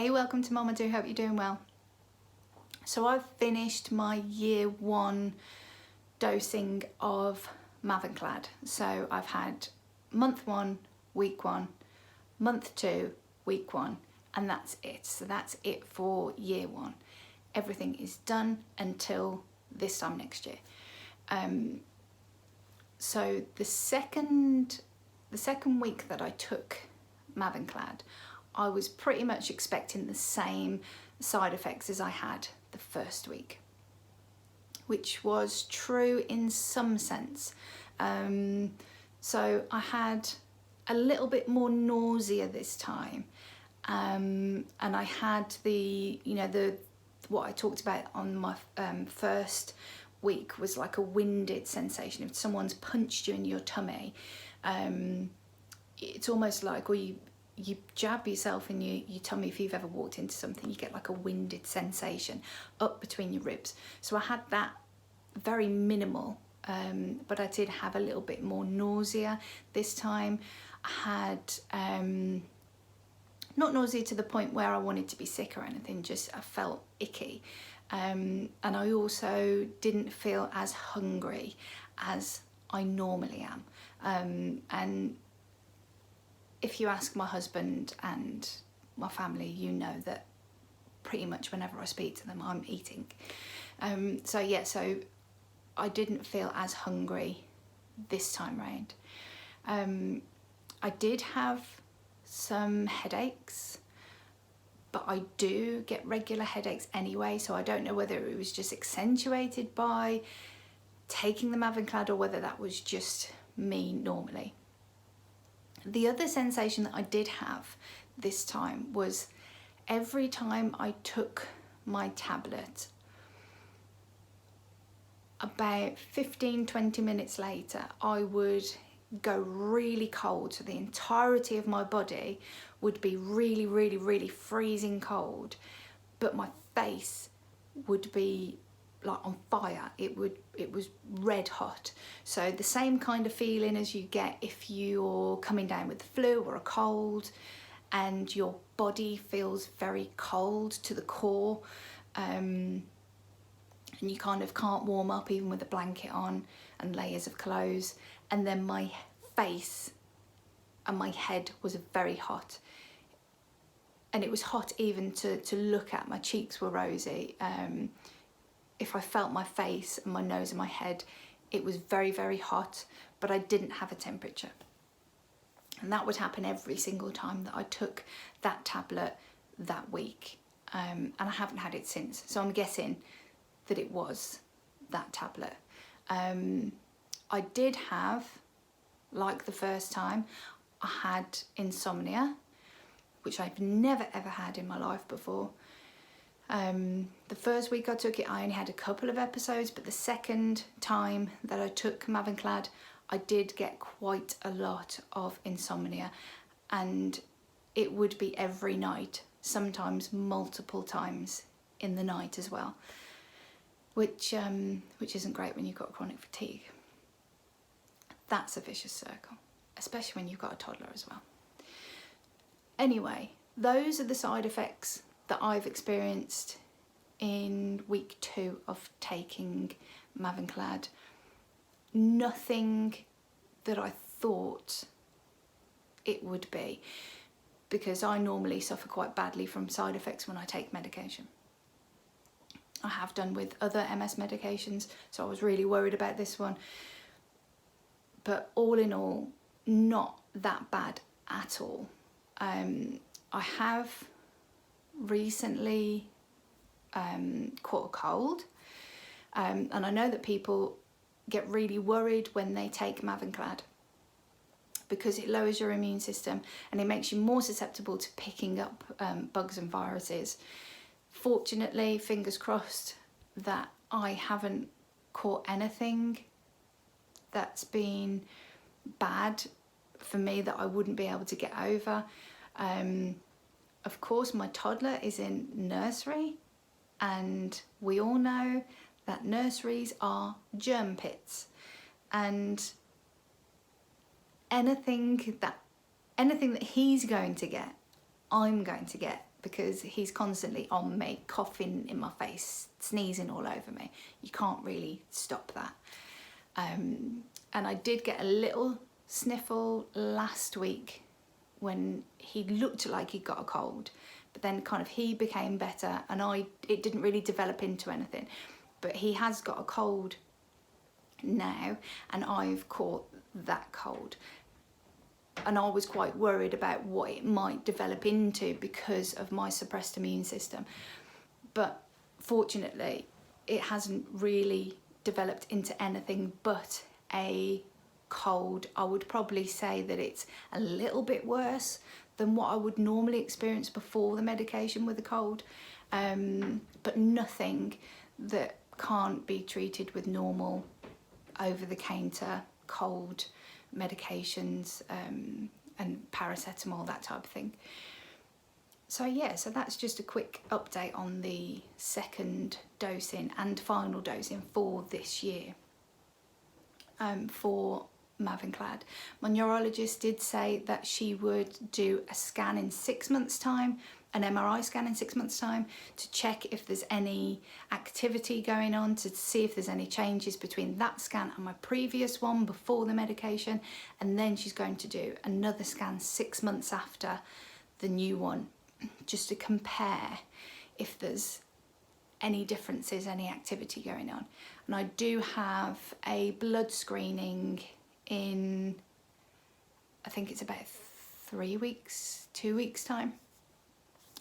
Hey, welcome to Mum. I do hope you're doing well. So I've finished my year 1 dosing of Mavenclad. So I've had month 1, week 1, month 2, week 1, and that's it. So that's it for year 1. Everything is done until this time next year. So the second week that I took Mavenclad, I was pretty much expecting the same side effects as I had the first week, which was true in some sense. So I had a little bit more nausea this time, and I had what I talked about on my first week was like a winded sensation. If someone's punched you in your tummy, it's almost like, or you jab yourself in your tummy. If you've ever walked into something, you get like a winded sensation up between your ribs. So I had that, very minimal, but I did have a little bit more nausea this time. I had not nausea to the point where I wanted to be sick or anything, just I felt icky, and I also didn't feel as hungry as I normally am, and if you ask my husband and my family, you know that pretty much whenever I speak to them, I'm eating. So I didn't feel as hungry this time round. I did have some headaches, but I do get regular headaches anyway, so I don't know whether it was just accentuated by taking the Mavenclad or whether that was just me normally. The other sensation that I did have this time was every time I took my tablet, about 15-20 minutes later, I would go really cold. So the entirety of my body would be really, really, really freezing cold, but my face would be like on fire. It was red hot. So the same kind of feeling as you get if you're coming down with the flu or a cold and your body feels very cold to the core, and you kind of can't warm up even with a blanket on and layers of clothes. And then my face and my head was very hot, and it was hot even to look at. My cheeks were rosy. If I felt my face and my nose and my head, it was very, very hot, but I didn't have a temperature. And that would happen every single time that I took that tablet that week. And I haven't had it since. So I'm guessing that it was that tablet. I did have, like the first time, I had insomnia, which I've never ever had in my life before. The first week I took it, I only had a couple of episodes, but the second time that I took Mavenclad, I did get quite a lot of insomnia, and it would be every night, sometimes multiple times in the night as well, which isn't great when you've got chronic fatigue. That's a vicious circle, especially when you've got a toddler as well. Anyway, those are the side effects that I've experienced in week 2 of taking Mavenclad. Nothing that I thought it would be, because I normally suffer quite badly from side effects when I take medication. I have done with other MS medications, so I was really worried about this one. But all in all, not that bad at all. I have recently caught a cold, and I know that people get really worried when they take Mavenclad because it lowers your immune system and it makes you more susceptible to picking up bugs and viruses. Fortunately, fingers crossed, that I haven't caught anything that's been bad for me that I wouldn't be able to get over. Of course, my toddler is in nursery, and we all know that nurseries are germ pits, and anything that he's going to get, I'm going to get because he's constantly on me, coughing in my face, sneezing all over me. You can't really stop that. And I did get a little sniffle last week when he looked like he got a cold, but then kind of he became better and it didn't really develop into anything. But he has got a cold now, and I've caught that cold. And I was quite worried about what it might develop into because of my suppressed immune system. But fortunately, it hasn't really developed into anything but a cold. I would probably say that it's a little bit worse than what I would normally experience before the medication with a cold, but nothing that can't be treated with normal over-the-counter cold medications, and paracetamol, that type of thing. So yeah, so that's just a quick update on the second dosing and final dosing for this year, for Mavenclad. My neurologist did say that she would do a scan in 6 months' time, an MRI scan in 6 months' time, to check if there's any activity going on, to see if there's any changes between that scan and my previous one before the medication. And then she's going to do another scan 6 months after the new one, just to compare if there's any differences, any activity going on. And I do have a blood screening in, I think it's about 3 weeks, 2 weeks time.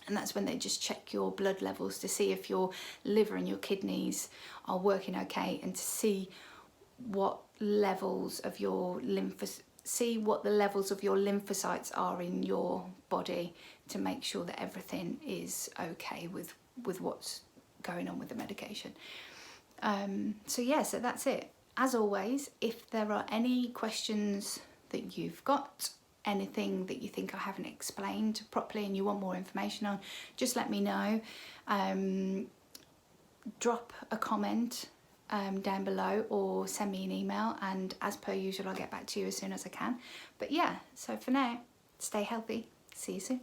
And that's when they just check your blood levels to see if your liver and your kidneys are working okay, and to see what levels of your what the levels of your lymphocytes are in your body, to make sure that everything is okay with what's going on with the medication. So yeah, so that's it. As always, if there are any questions that you've got, anything that you think I haven't explained properly and you want more information on, just let me know. Drop a comment down below or send me an email, and as per usual I'll get back to you as soon as I can. But yeah, so for now, stay healthy. See you soon.